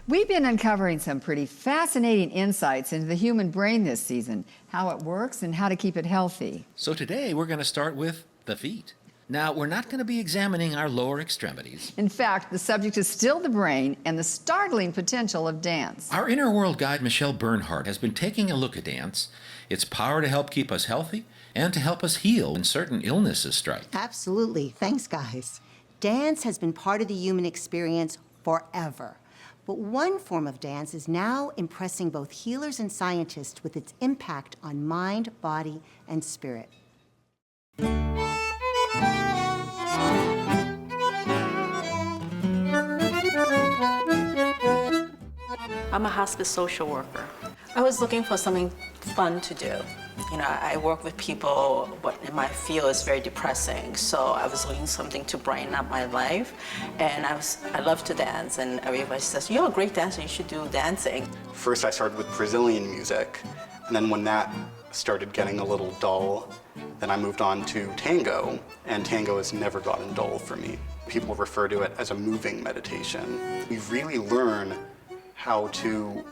We've been uncovering some pretty fascinating insights into the human brain this season, how it works and how to keep it healthy. So today we're going to start with the feet. Now, we're not going to be examining our lower extremities. In fact, the subject is still the brain and the startling potential of dance. Our inner world guide, Michele Bernhardt, has been taking a look at dance, its power to help keep us healthy and to help us heal when certain illnesses strike. Absolutely. Thanks, guys. Dance has been part of the human experience forever. But one form of dance is now impressing both healers and scientists with its impact on mind, body, and spirit. I'm a hospice social worker. I was looking for something fun to do. You know, I work with people, what in my field is very depressing, so I was looking for something to brighten up my life, and I love to dance, and everybody says, you're a great dancer, you should do dancing. First I started with Brazilian music, and then when that started getting a little dull, then I moved on to tango, and tango has never gotten dull for me. People refer to it as a moving meditation. We really learn how to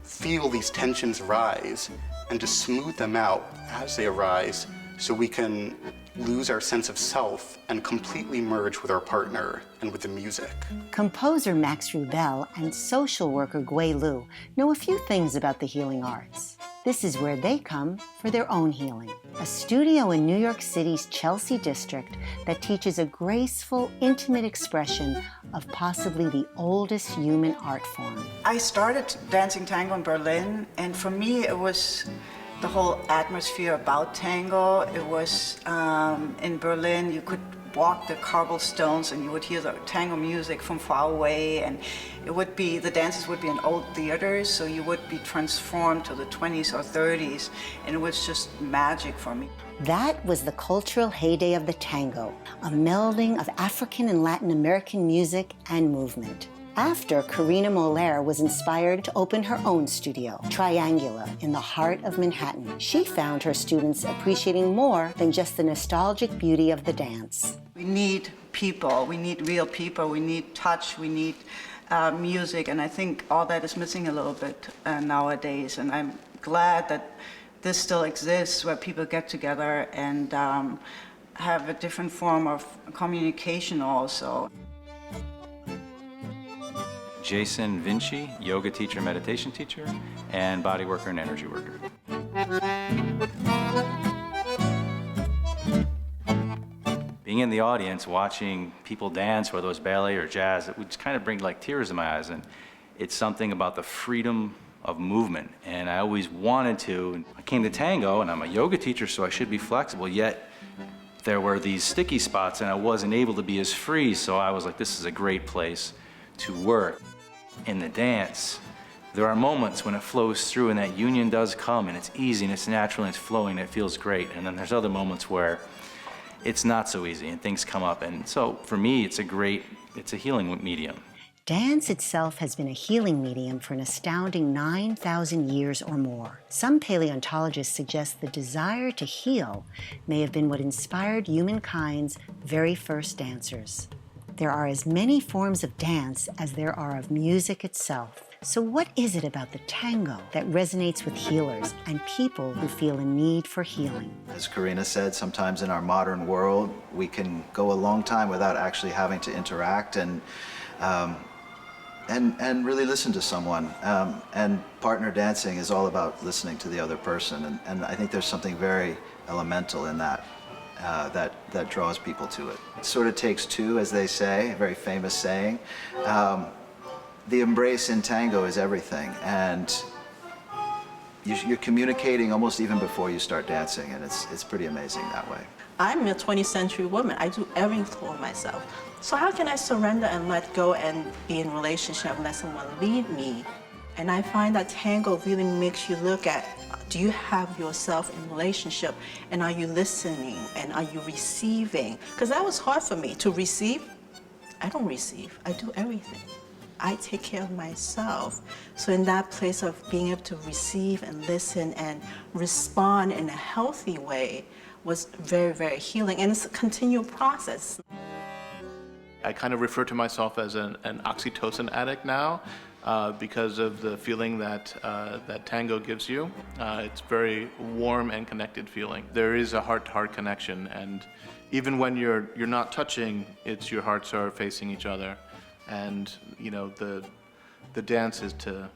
feel these tensions rise and to smooth them out as they arise so we can lose our sense of self and completely merge with our partner and with the music. Composer Max Rubel and social worker Guay Lu know a few things about the healing arts. This is where they come for their own healing. A studio in New York City's Chelsea district that teaches a graceful, intimate expression of possibly the oldest human art form. I started dancing tango in Berlin, and for me it was the whole atmosphere about tango. It was in Berlin, you could walk the cobblestones and you would hear the tango music from far away, and the dances would be in old theaters, so you would be transformed to the 20s or 30s, and it was just magic for me. That was the cultural heyday of the tango, a melding of African and Latin American music and movement. After, Karina Moller was inspired to open her own studio, Triangula, in the heart of Manhattan. She found her students appreciating more than just the nostalgic beauty of the dance. We need people, we need real people, we need touch, we need music, and I think all that is missing a little bit nowadays, and I'm glad that this still exists, where people get together and have a different form of communication also. Jason Vinci, yoga teacher, meditation teacher, and body worker and energy worker. Being in the audience, watching people dance, whether it was ballet or jazz, it would just kind of bring like tears in my eyes. And it's something about the freedom of movement. And I always wanted to. I came to tango, and I'm a yoga teacher, so I should be flexible, yet there were these sticky spots, and I wasn't able to be as free, so I was like, this is a great place to work. In the dance, there are moments when it flows through and that union does come, and it's easy and it's natural and it's flowing and it feels great. And then there's other moments where it's not so easy and things come up. And so for me, it's a healing medium. Dance itself has been a healing medium for an astounding 9,000 years or more. Some paleontologists suggest the desire to heal may have been what inspired humankind's very first dancers. There are as many forms of dance as there are of music itself. So what is it about the tango that resonates with healers and people who feel a need for healing? As Karina said, sometimes in our modern world, we can go a long time without actually having to interact and really listen to someone. And partner dancing is all about listening to the other person. And I think there's something very elemental in that. That draws people to it. It sort of takes two, as they say, a very famous saying. The embrace in tango is everything, and you're communicating almost even before you start dancing, and it's pretty amazing that way. I'm a 20th century woman. I do everything for myself. So how can I surrender and let go and be in relationship and let someone lead me? And I find that tango really makes you look at, do you have yourself in relationship, and are you listening, and are you receiving? Because that was hard for me to receive. I don't receive, I do everything. I take care of myself. So in that place of being able to receive and listen and respond in a healthy way was very, very healing, and it's a continual process. I kind of refer to myself as an oxytocin addict now, because of the feeling that that tango gives you. It's very warm and connected feeling. There is a heart-to-heart connection, and even when you're not touching, it's your hearts are facing each other, and you know the dance is to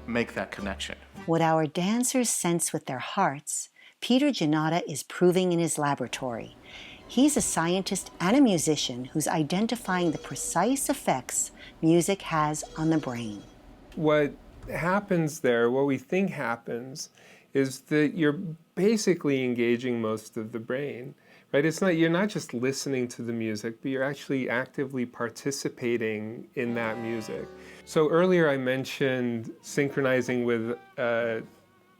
make that connection. What our dancers sense with their hearts, Peter Giannotta is proving in his laboratory. He's a scientist and a musician who's identifying the precise effects music has on the brain. What happens there, what we think happens, is that you're basically engaging most of the brain, right? You're not just listening to the music, but you're actually actively participating in that music. So earlier I mentioned synchronizing with a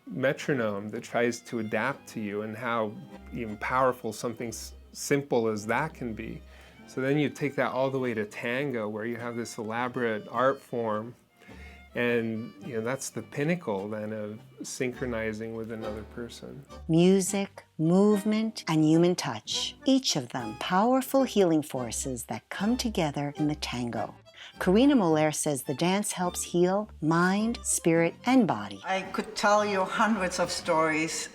metronome that tries to adapt to you, and how even powerful something simple as that can be. So then you take that all the way to tango, where you have this elaborate art form, and that's the pinnacle then of synchronizing with another person. Music, movement, and human touch, each of them powerful healing forces that come together in the tango. Karina Moller says the dance helps heal mind, spirit, and body. I could tell you hundreds of stories.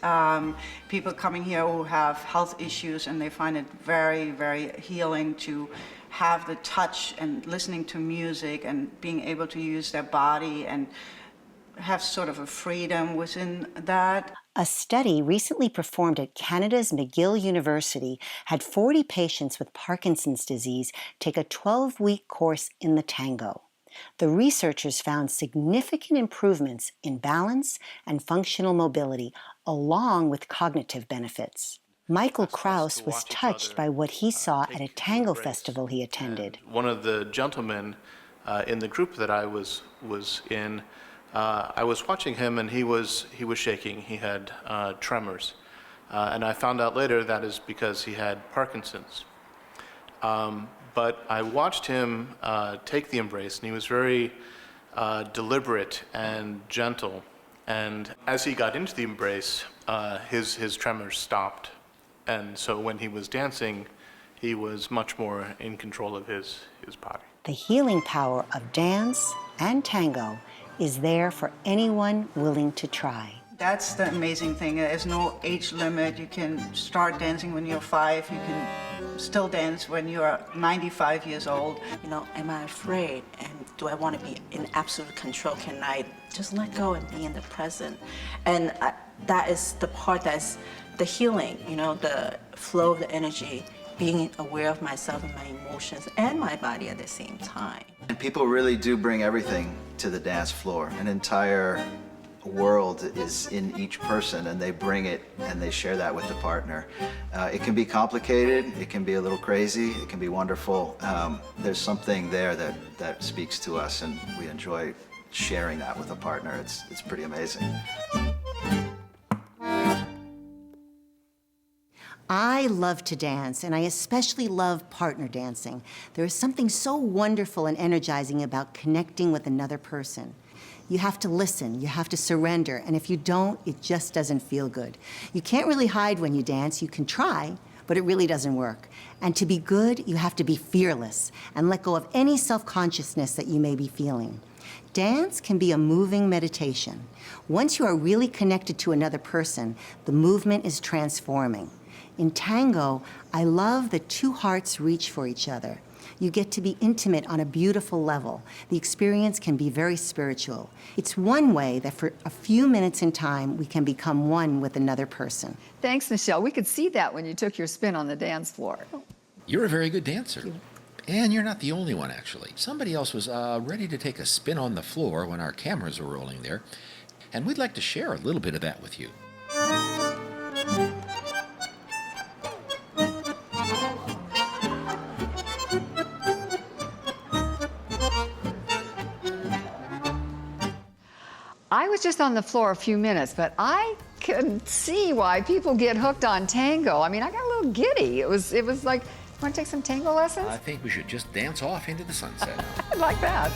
People coming here who have health issues, and they find it very, very healing to have the touch and listening to music and being able to use their body and have sort of a freedom within that. A study recently performed at Canada's McGill University had 40 patients with Parkinson's disease take a 12-week course in the tango. The researchers found significant improvements in balance and functional mobility, along with cognitive benefits. Michael Krause was touched by what he saw at a tango festival he attended. One of the gentlemen in the group that I was in, I was watching him, and he was shaking. He had tremors, and I found out later that is because he had Parkinson's. But I watched him take the embrace, and he was very deliberate and gentle. And as he got into the embrace, his tremors stopped. And so when he was dancing, he was much more in control of his body. The healing power of dance and tango is there for anyone willing to try. That's the amazing thing. There's no age limit. You can start dancing when you're 5. You can still dance when you're 95 years old. You know, am I afraid? And do I want to be in absolute control? Can I just let go and be in the present? And that is the part that's the healing, the flow of the energy, being aware of myself and my emotions and my body at the same time. And people really do bring everything to the dance floor. An entire world is in each person, and they bring it and they share that with the partner. It can be complicated, it can be a little crazy, it can be wonderful. There's something there that speaks to us, and we enjoy sharing that with a partner. It's pretty amazing. I love to dance, and I especially love partner dancing. There is something so wonderful and energizing about connecting with another person. You have to listen, you have to surrender, and if you don't, it just doesn't feel good. You can't really hide when you dance. You can try, but it really doesn't work. And to be good, you have to be fearless and let go of any self-consciousness that you may be feeling. Dance can be a moving meditation. Once you are really connected to another person, the movement is transforming. In tango, I love that two hearts reach for each other. You get to be intimate on a beautiful level. The experience can be very spiritual. It's one way that for a few minutes in time, we can become one with another person. Thanks, Michele. We could see that when you took your spin on the dance floor. You're a very good dancer. And you're not the only one, actually. Somebody else was ready to take a spin on the floor when our cameras were rolling there. And we'd like to share a little bit of that with you. I was just on the floor a few minutes, but I could see why people get hooked on tango. I mean, I got a little giddy. It was like, want to take some tango lessons? I think we should just dance off into the sunset. I'd like that.